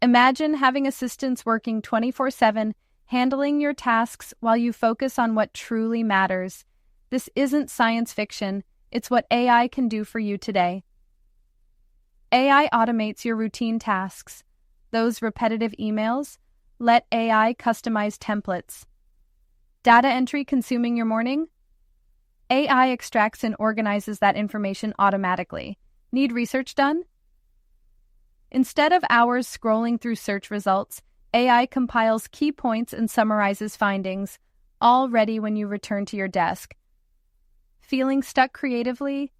Imagine having assistants working 24/7, handling your tasks while you focus on what truly matters. This isn't science fiction, it's what AI can do for you today. AI automates your routine tasks. Those repetitive emails, let AI customize templates. Data entry consuming your morning? AI extracts and organizes that information automatically. Need research done? Instead of hours scrolling through search results, AI compiles key points and summarizes findings, all ready when you return to your desk. Feeling stuck creatively?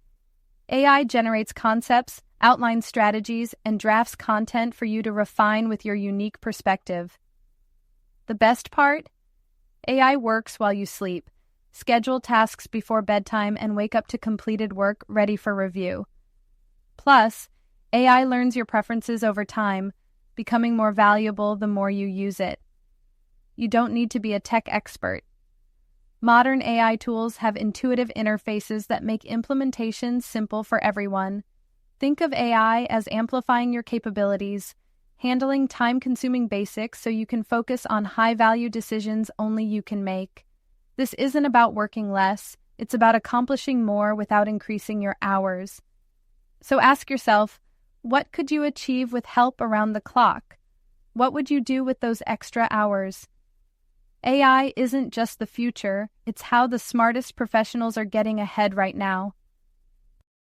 AI generates concepts, outlines strategies, and drafts content for you to refine with your unique perspective. The best part? AI works while you sleep. Schedule tasks before bedtime and wake up to completed work ready for review. Plus, AI learns your preferences over time, becoming more valuable the more you use it. You don't need to be a tech expert. Modern AI tools have intuitive interfaces that make implementation simple for everyone. Think of AI as amplifying your capabilities, handling time-consuming basics so you can focus on high-value decisions only you can make. This isn't about working less, it's about accomplishing more without increasing your hours. So ask yourself, what could you achieve with help around the clock? What would you do with those extra hours? AI isn't just the future, it's how the smartest professionals are getting ahead right now.